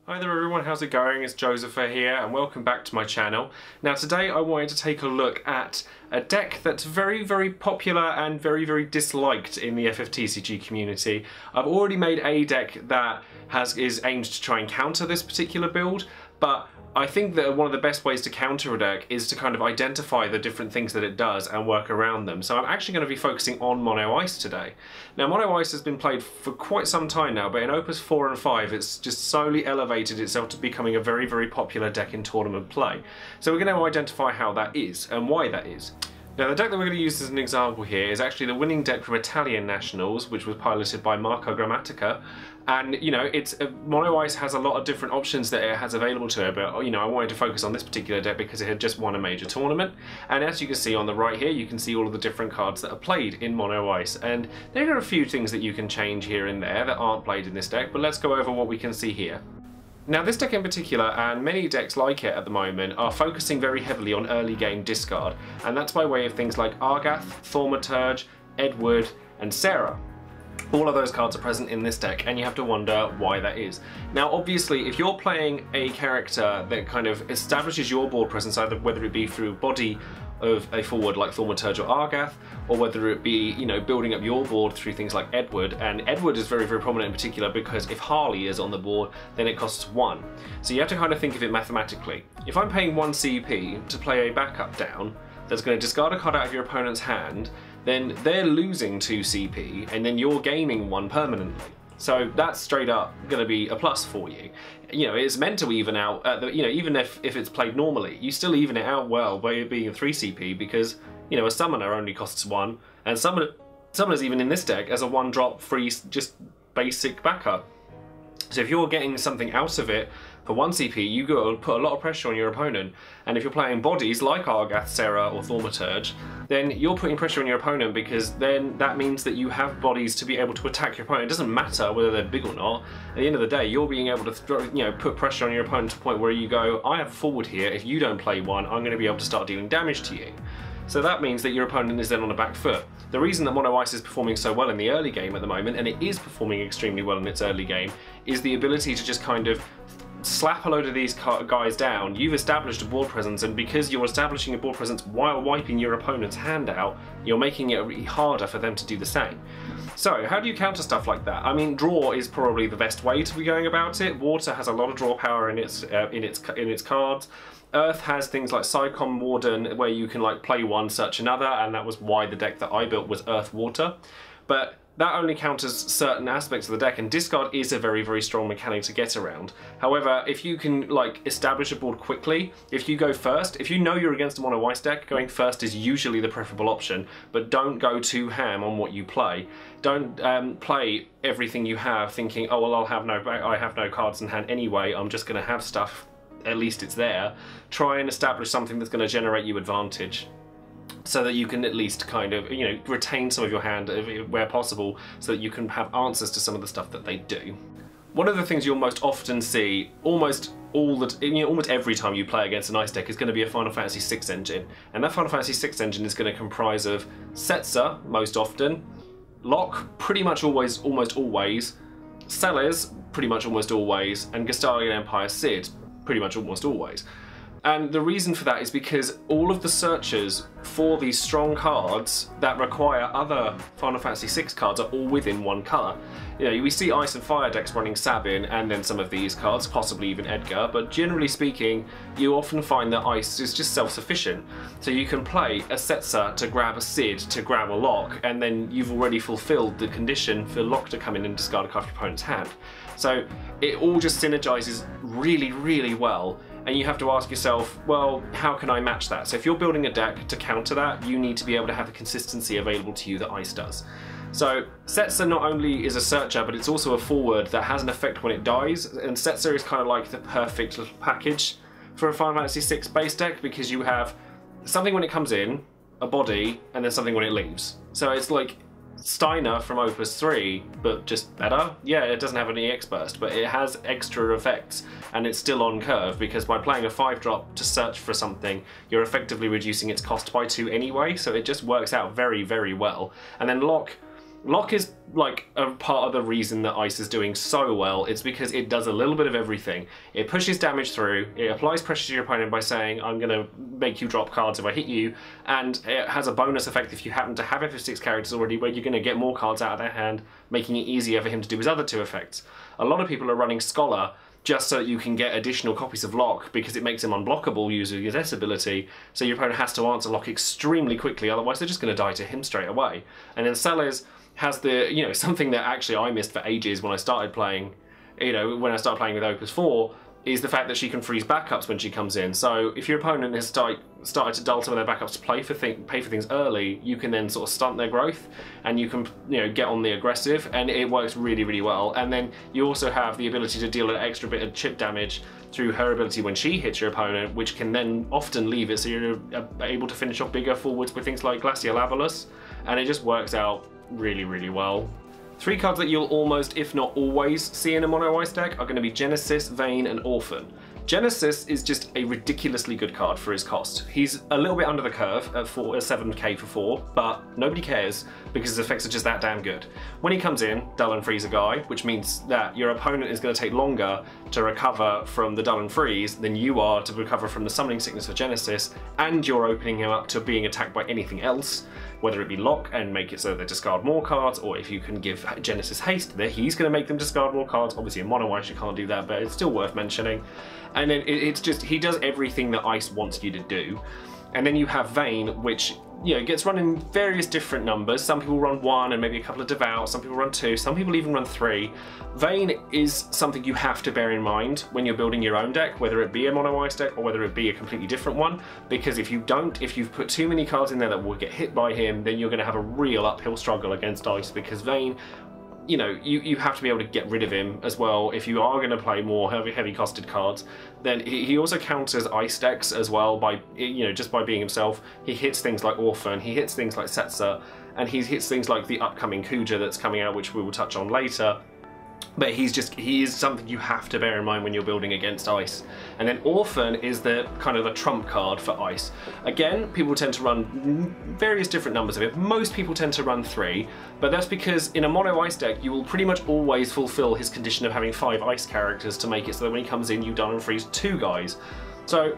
Hi there everyone, how's it going? It's Joesephyr here and welcome back to my channel. Now today I wanted to take a look at a deck that's very popular and very disliked in the FFTCG community. I've already made a deck that is aimed to try and counter this particular build, but I think that one of the best ways to counter a deck is to kind of identify the different things that it does and work around them. So I'm actually going to be focusing on Mono Ice today. Now Mono Ice has been played for quite some time now, but in Opus 4 and 5 it's just slowly elevated itself to becoming a very popular deck in tournament play. So we're going to identify how that is and why that is. Now the deck that we're going to use as an example here is actually the winning deck from Italian Nationals, which was piloted by Marco Grammatica, and you know, Mono Ice has a lot of different options that it has available to it, but you know, I wanted to focus on this particular deck because it had just won a major tournament, and as you can see on the right here, you can see all of the different cards that are played in Mono Ice, and there are a few things that you can change here and there that aren't played in this deck, but let's go over what we can see here. Now this deck in particular, and many decks like it at the moment, are focusing very heavily on early game discard, and that's by way of things like Argath, Thaumaturge, Edward, and Sarah. All of those cards are present in this deck, and you have to wonder why that is. Now obviously, if you're playing a character that kind of establishes your board presence, either whether it be through body of a forward like Thaumaturge or Argath, or whether it be, you know, building up your board through things like Edward, and Edward is very prominent in particular because if Harley is on the board, then it costs 1. So you have to kind of think of it mathematically. If I'm paying 1 CP to play a backup down that's going to discard a card out of your opponent's hand, then they're losing 2 CP, and then you're gaining 1 permanently. So that's straight up going to be a plus for you. You know, it's meant to even out, you know, even if it's played normally, you still even it out well by it being a 3 CP because, you know, a summoner only costs 1, and summoners even in this deck as a 1-drop free, just basic backup. So if you're getting something out of it for 1 CP, you go put a lot of pressure on your opponent. And if you're playing bodies like Argath, Sarah, or Thaumaturge, then you're putting pressure on your opponent because then that means that you have bodies to be able to attack your opponent. It doesn't matter whether they're big or not. At the end of the day, you're being able to, you know, put pressure on your opponent to the point where you go, I have a forward here. If you don't play one, I'm going to be able to start dealing damage to you. So that means that your opponent is then on the back foot. The reason that Mono Ice is performing so well in the early game at the moment, and it is performing extremely well in its early game, is the ability to just kind of slap a load of these guys down. You've established a board presence, and because you're establishing a board presence while wiping your opponent's hand out, you're making it really harder for them to do the same. So how do you counter stuff like that? I mean, draw is probably the best way to be going about it. Water has a lot of draw power in its cards. Earth has things like Psycom Warden, where you can like play one, search another, and that was why the deck that I built was Earth Water. But that only counters certain aspects of the deck, and discard is a very strong mechanic to get around. However, if you can like establish a board quickly, if you go first, if you know you're against a Mono Ice deck, going first is usually the preferable option, but don't go too ham on what you play. Don't play everything you have thinking, oh well, I have no cards in hand anyway, I'm just going to have stuff, at least it's there. Try and establish something that's going to generate you advantage, so that you can at least kind of, you know, retain some of your hand where possible, so that you can have answers to some of the stuff that they do. One of the things you'll most often see, almost every time you play against an Ice deck, is going to be a Final Fantasy VI engine, and that Final Fantasy VI engine is going to comprise of Setzer most often, Locke pretty much always, almost always, Celes pretty much almost always, and Gestalian Empire Cid pretty much almost always. And the reason for that is because all of the searches for these strong cards that require other Final Fantasy VI cards are all within one colour. You know, we see Ice and Fire decks running Sabin and then some of these cards, possibly even Edgar, but generally speaking, you often find that Ice is just self-sufficient. So you can play a Setzer to grab a Cid, to grab a Locke, and then you've already fulfilled the condition for Locke to come in and discard a card from your opponent's hand. So it all just synergizes really well. And you have to ask yourself, well, how can I match that? So if you're building a deck to counter that, you need to be able to have the consistency available to you that Ice does. So Setzer not only is a searcher, but it's also a forward that has an effect when it dies, and Setzer is kind of like the perfect little package for a Final Fantasy VI base deck, because you have something when it comes in, a body, and then something when it leaves. So it's like Steiner from Opus 3, but just better. Yeah, it doesn't have an EX burst, but it has extra effects, and it's still on curve, because by playing a 5-drop to search for something, you're effectively reducing its cost by 2 anyway, so it just works out very well. And then Locke Lock is like a part of the reason that Ice is doing so well. It's because it does a little bit of everything. It pushes damage through, it applies pressure to your opponent by saying, I'm going to make you drop cards if I hit you, and it has a bonus effect if you happen to have FF6 characters already where you're going to get more cards out of their hand, making it easier for him to do his other two effects. A lot of people are running Scholar just so you can get additional copies of Lock because it makes him unblockable using his S ability, so your opponent has to answer Lock extremely quickly, otherwise they're just going to die to him straight away. And then Celes has the, you know, something that actually I missed for ages when I started playing, you know, when I started playing with Opus 4, is the fact that she can freeze backups when she comes in. So if your opponent has started to dull some of their backups to pay for things early, you can then sort of stunt their growth, and you can, you know, get on the aggressive, and it works really, really well. And then you also have the ability to deal an extra bit of chip damage through her ability when she hits your opponent, which can then often leave it so you're able to finish off bigger forwards with things like Glacial Avalus, and it just works out really, really well. Three cards that you'll almost, if not always, see in a mono ice deck are going to be Genesis, Vayne, and Orphan. Genesis is just a ridiculously good card for his cost. He's a little bit under the curve at 7k for 4, but nobody cares because his effects are just that damn good. When he comes in, Dull and Freeze a guy, which means that your opponent is going to take longer to recover from the Dull and Freeze than you are to recover from the Summoning Sickness for Genesis, and you're opening him up to being attacked by anything else, whether it be Lock and make it so they discard more cards, or if you can give Genesis haste, then he's going to make them discard more cards. Obviously in mono ice you can't do that, but it's still worth mentioning. And then it's just, he does everything that Ice wants you to do. And then you have Vayne, which, you know, gets run in various different numbers. Some people run 1 and maybe a couple of Devout, some people run 2, some people even run 3. Vayne is something you have to bear in mind when you're building your own deck, whether it be a mono ice deck or whether it be a completely different one, because if you've put too many cards in there that will get hit by him, then you're going to have a real uphill struggle against Ice, because Vayne, you know, you have to be able to get rid of him as well. If you are going to play more heavy costed cards, then he also counters ice decks as well by, you know, just by being himself. He hits things like Orphan, he hits things like Setzer, and he hits things like the upcoming Kuja that's coming out, which we will touch on later. But he is something you have to bear in mind when you're building against Ice. And then Orphan is the kind of the trump card for Ice. Again, people tend to run various different numbers of it. Most people tend to run 3, but that's because in a mono Ice deck, you will pretty much always fulfill his condition of having 5 Ice characters to make it so that when he comes in, you Dull and Freeze 2 guys. So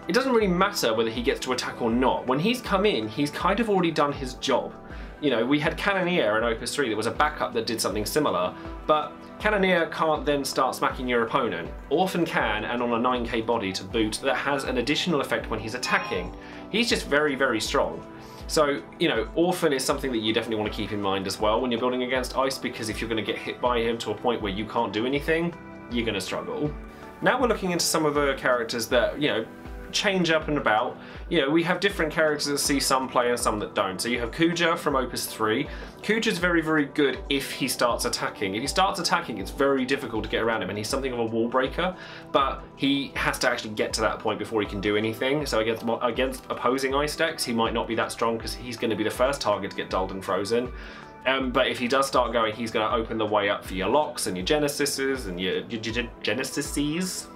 it doesn't really matter whether he gets to attack or not. When he's come in, he's kind of already done his job. You know, we had Cannoneer in Opus 3 that was a backup that did something similar, but Cannoneer can't then start smacking your opponent. Orphan can, and on a 9k body to boot, that has an additional effect when he's attacking. He's just very, very strong. So, you know, Orphan is something that you definitely want to keep in mind as well when you're building against Ice, because if you're going to get hit by him to a point where you can't do anything, you're going to struggle. Now we're looking into some of the characters that, you know, change up and about. You know, we have different characters that see some play and some that don't. So you have Kuja from Opus 3. Kuja's very, very good if he starts attacking. If he starts attacking, it's very difficult to get around him, and he's something of a wall breaker, but he has to actually get to that point before he can do anything. So against opposing ice decks, he might not be that strong because he's going to be the first target to get dulled and frozen. But if he does start going, he's going to open the way up for your Locks and your Genesises and your Genesises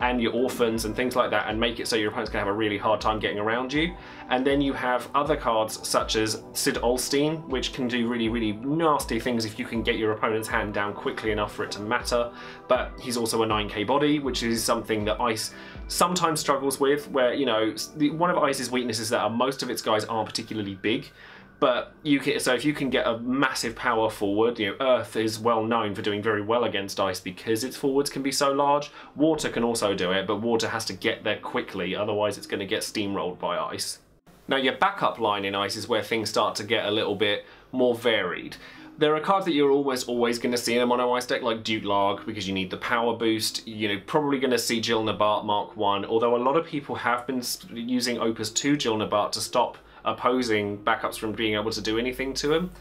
and your Orphans and things like that, and make it so your opponent's going to have a really hard time getting around you. And then you have other cards such as Sid Olstein, which can do really, really nasty things if you can get your opponent's hand down quickly enough for it to matter. But he's also a 9k body, which is something that Ice sometimes struggles with, where, you know, one of Ice's weaknesses is that most of its guys aren't particularly big. But so if you can get a massive power forward, you know, Earth is well known for doing very well against Ice because its forwards can be so large. Water can also do it, but Water has to get there quickly, otherwise it's going to get steamrolled by Ice. Now your backup line in Ice is where things start to get a little bit more varied. There are cards that you're always going to see in a mono ice deck, like Duke Larg, because you need the power boost. You know, probably going to see Jill Nabart Mark 1, although a lot of people have been using Opus 2 Jill Nabart to stop opposing backups from being able to do anything to him.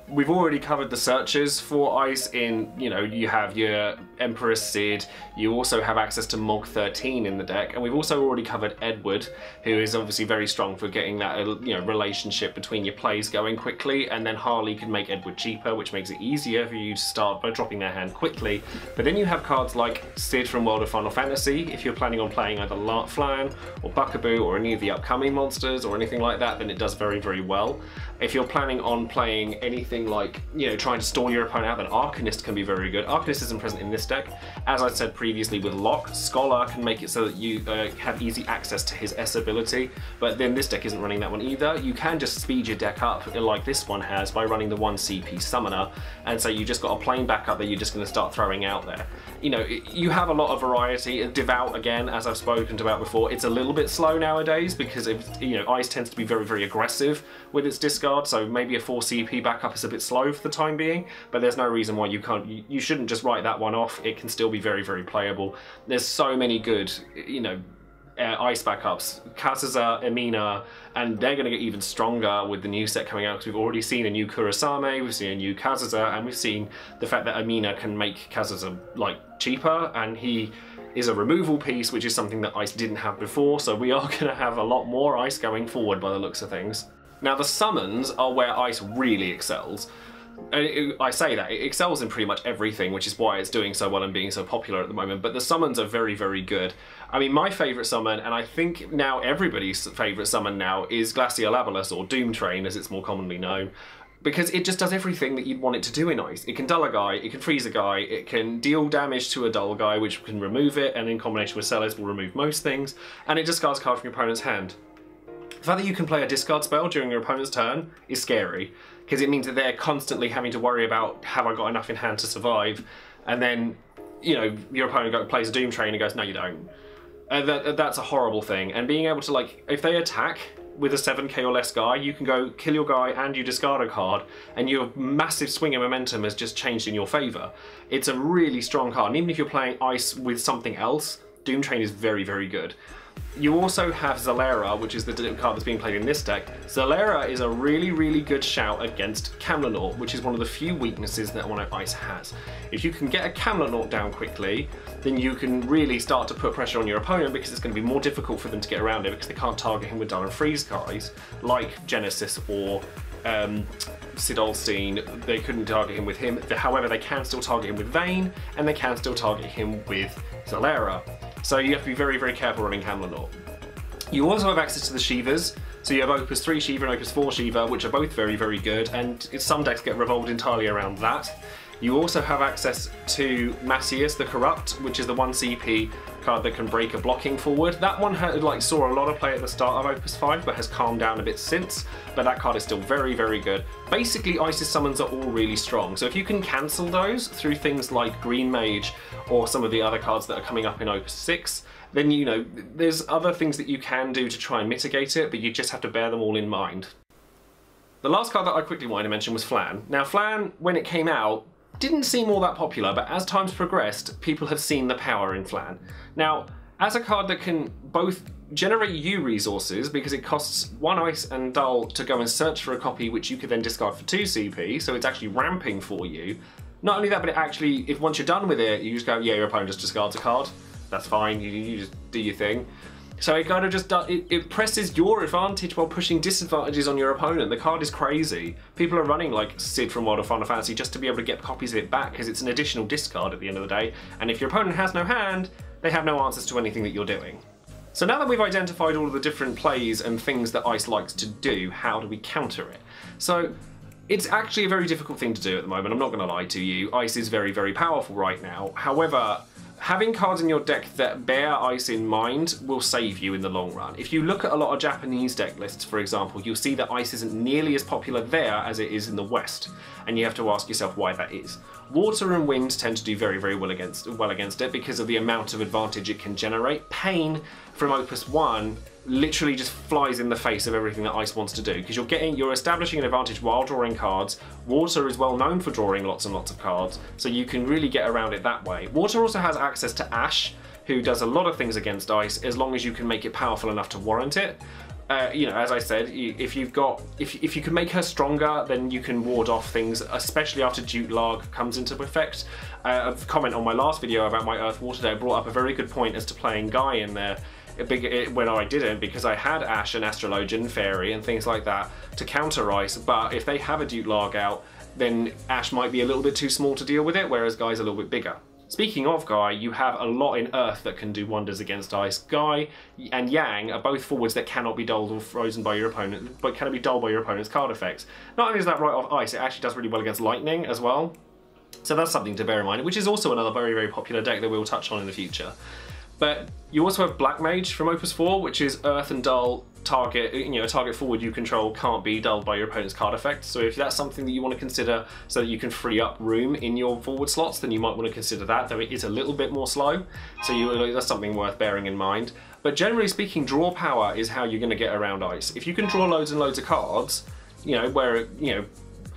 We've already covered the searches for Ice in, you know, you have your Emperor Sid, you also have access to Mog 13 in the deck, and we've also already covered Edward, who is obviously very strong for getting that, you know, relationship between your plays going quickly, and then Harley can make Edward cheaper, which makes it easier for you to start by dropping their hand quickly. But then you have cards like Sid from World of Final Fantasy. If you're planning on playing either Flan or Buckaboo or any of the upcoming monsters or anything like that, then it does very, very well. If you're planning on playing anything something like, you know, trying to stall your opponent out, then Arcanist can be very good. Arcanist isn't present in this deck. As I said previously with Lock, Scholar can make it so that you have easy access to his S ability, but then this deck isn't running that one either. You can just speed your deck up like this one has by running the 1 CP Summoner, and so you just got a plain backup that you're just going to start throwing out there. You know, you have a lot of variety. Devout, again, as I've spoken about before, it's a little bit slow nowadays because, you know, Ice tends to be very, very aggressive with its discard, so maybe a 4 CP backup is a bit slow for the time being, but there's no reason why you shouldn't just write that one off. It can still be very, very playable. There's so many good, you know, Ice backups, Kazuza, Emina, and they're going to get even stronger with the new set coming out because we've already seen a new Kurosame, we've seen a new Kazuza, and we've seen the fact that Emina can make Kazuza like cheaper, and he is a removal piece, which is something that Ice didn't have before, so we are going to have a lot more Ice going forward by the looks of things. Now the summons are where Ice really excels. I say that, it excels in pretty much everything, which is why it's doing so well and being so popular at the moment, but the summons are very, very good. I mean, my favourite summon, and I think now everybody's favourite summon now, is Glacial Abolus, or Doom Train as it's more commonly known, because it just does everything that you'd want it to do in Ice. It can dull a guy, it can freeze a guy, it can deal damage to a dull guy, which can remove it, and in combination with Celes will remove most things, and it discards a card from your opponent's hand. The fact that you can play a discard spell during your opponent's turn is scary, because it means that they're constantly having to worry about, have I got enough in hand to survive? And then, you know, your opponent plays a Doom Train and goes, no you don't. That's a horrible thing. And being able to, like, if they attack with a 7k or less guy, you can go kill your guy and you discard a card, and your massive swing of momentum has just changed in your favour. It's a really strong card, and even if you're playing Ice with something else, Doom Train is very, very good. You also have Zalera, which is the card that's being played in this deck. Zalera is a really, really good shout against Camlanaut, which is one of the few weaknesses that one Ice has. If you can get a Camlanaut down quickly, then you can really start to put pressure on your opponent, because it's going to be more difficult for them to get around it because they can't target him with Dull and Freeze guys like Genesis or Sid Olstein. They couldn't target him with him. However, they can still target him with Vayne, and they can still target him with Zalera. So you have to be very, very careful running Camlanaut. You also have access to the Shivas, so you have Opus 3 Shiva and Opus 4 Shiva, which are both very, very good, and some decks get revolved entirely around that. You also have access to Macius the Corrupt, which is the 1 CP card that can break a blocking forward. That one saw a lot of play at the start of Opus 5, but has calmed down a bit since, but that card is still very, very good. Basically, Ice's summons are all really strong, so if you can cancel those through things like Green Mage or some of the other cards that are coming up in Opus 6, then, you know, there's other things that you can do to try and mitigate it, but you just have to bear them all in mind. The last card that I quickly wanted to mention was Flan. Now, Flan, when it came out, didn't seem all that popular, but as time's progressed, people have seen the power in Flan. Now, as a card that can both generate you resources, because it costs 1 Ice and Dull to go and search for a copy which you could then discard for 2 CP, so it's actually ramping for you. Not only that, but it actually, if once you're done with it, you just go, yeah, your opponent just discards a card. That's fine, you just do your thing. So it kind of just it presses your advantage while pushing disadvantages on your opponent. The card is crazy. People are running like Sid from World of Final Fantasy just to be able to get copies of it back, because it's an additional discard at the end of the day. And if your opponent has no hand, they have no answers to anything that you're doing. So now that we've identified all of the different plays and things that Ice likes to do, how do we counter it? So it's actually a very difficult thing to do at the moment, I'm not going to lie to you. Ice is very, very powerful right now. However, having cards in your deck that bear Ice in mind will save you in the long run. If you look at a lot of Japanese deck lists, for example, you'll see that Ice isn't nearly as popular there as it is in the West, and you have to ask yourself why that is. Water and Wind tend to do very, very well against it because of the amount of advantage it can generate. Pain from Opus 1 literally just flies in the face of everything that Ice wants to do, because you're establishing an advantage while drawing cards. Water is well known for drawing lots and lots of cards, so you can really get around it that way. Water also has access to Ash, who does a lot of things against Ice, as long as you can make it powerful enough to warrant it. You know, as I said, if you can make her stronger, then you can ward off things, especially after Jute Larg comes into effect. A comment on my last video about my Earth Water Day brought up a very good point as to playing Guy in there. When I didn't, because I had Ash and Astrologian, Fairy and things like that to counter Ice, but if they have a Jute Larg out, then Ash might be a little bit too small to deal with it, whereas Guy's a little bit bigger. Speaking of Guy, you have a lot in Earth that can do wonders against Ice. Guy and Yang are both forwards that cannot be dulled or frozen by your opponent, but can be dulled by your opponent's card effects. Not only is that right off Ice, it actually does really well against Lightning as well. So that's something to bear in mind, which is also another very, very popular deck that we'll touch on in the future. But you also have Black Mage from Opus 4, which is Earth and dull target, a target forward you control can't be dulled by your opponent's card effects. So if that's something that you want to consider so that you can free up room in your forward slots, then you might want to consider that, though it is a little bit more slow. So that's something worth bearing in mind. But generally speaking, draw power is how you're going to get around Ice. If you can draw loads and loads of cards,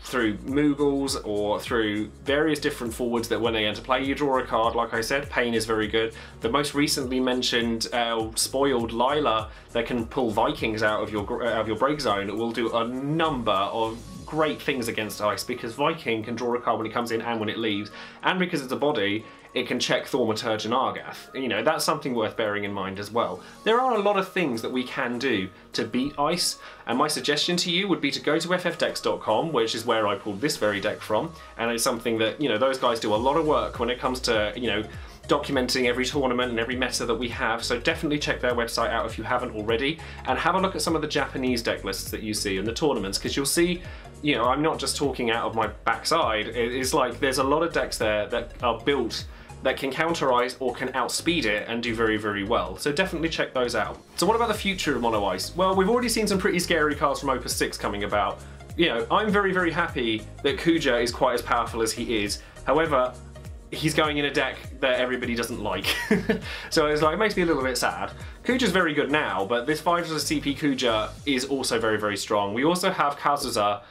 through Moogles or through various different forwards that when they enter play you draw a card, like I said, Pain is very good. The most recently mentioned spoiled Lila that can pull Vikings out of your break zone will do a number of great things against Ice, because Viking can draw a card when it comes in and when it leaves, and because it's a body, it can check Thaumaturge and Argath. That's something worth bearing in mind as well. There are a lot of things that we can do to beat Ice, and my suggestion to you would be to go to FFDecks.com, which is where I pulled this very deck from, and it's something that, those guys do a lot of work when it comes to, documenting every tournament and every meta that we have, so definitely check their website out if you haven't already, and have a look at some of the Japanese deck lists that you see in the tournaments, because you'll see, I'm not just talking out of my backside. It's like there's a lot of decks there that are built that can counter Ice or can outspeed it and do very, very well. So definitely check those out. So what about the future of Mono Ice? Well, we've already seen some pretty scary cards from Opus 6 coming about. I'm very, very happy that Kuja is quite as powerful as he is. However, he's going in a deck that everybody doesn't like. So it makes me a little bit sad. Kuja's very good now, but this 5 CP Kuja is also very, very strong. We also have Kazuza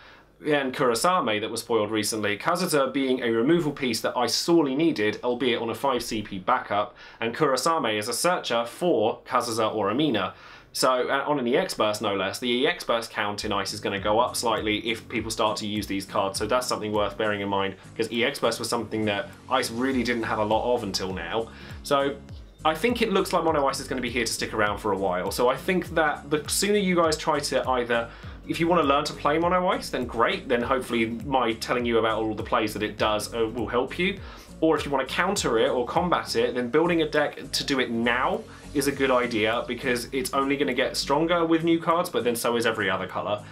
and Kurasame that was spoiled recently. Kazuza being a removal piece that I sorely needed, albeit on a 5 CP backup, and Kurasame is a searcher for Kazuza or Amina. So on an EX burst no less, the EX burst count in Ice is going to go up slightly if people start to use these cards, so that's something worth bearing in mind, because EX burst was something that Ice really didn't have a lot of until now. So I think it looks like Mono Ice is going to be here to stick around for a while, so I think that the sooner you guys try to either, if you want to learn to play Mono Ice, then great, then hopefully my telling you about all the plays that it does will help you. Or if you want to counter it or combat it, then building a deck to do it now is a good idea, because it's only going to get stronger with new cards, but then so is every other colour.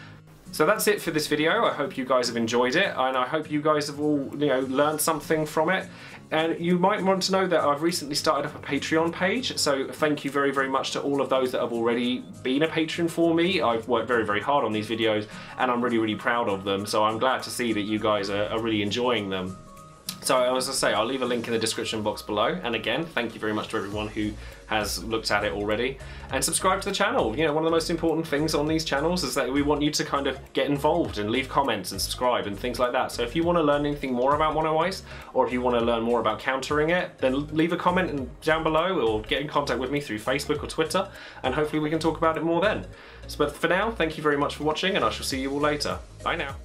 So that's it for this video. I hope you guys have enjoyed it, and I hope you guys have all learned something from it. And you might want to know that I've recently started up a Patreon page, so thank you very, very much to all of those that have already been a patron for me. I've worked very, very hard on these videos, and I'm really, really proud of them, so I'm glad to see that you guys are really enjoying them. So as I say, I'll leave a link in the description box below, and again, thank you very much to everyone who has looked at it already, and subscribe to the channel. One of the most important things on these channels is that we want you to kind of get involved and leave comments and subscribe and things like that. So if you want to learn anything more about Mono Ice, or if you want to learn more about countering it, then leave a comment down below, or get in contact with me through Facebook or Twitter, and hopefully we can talk about it more then. But for now, thank you very much for watching, and I shall see you all later. Bye now.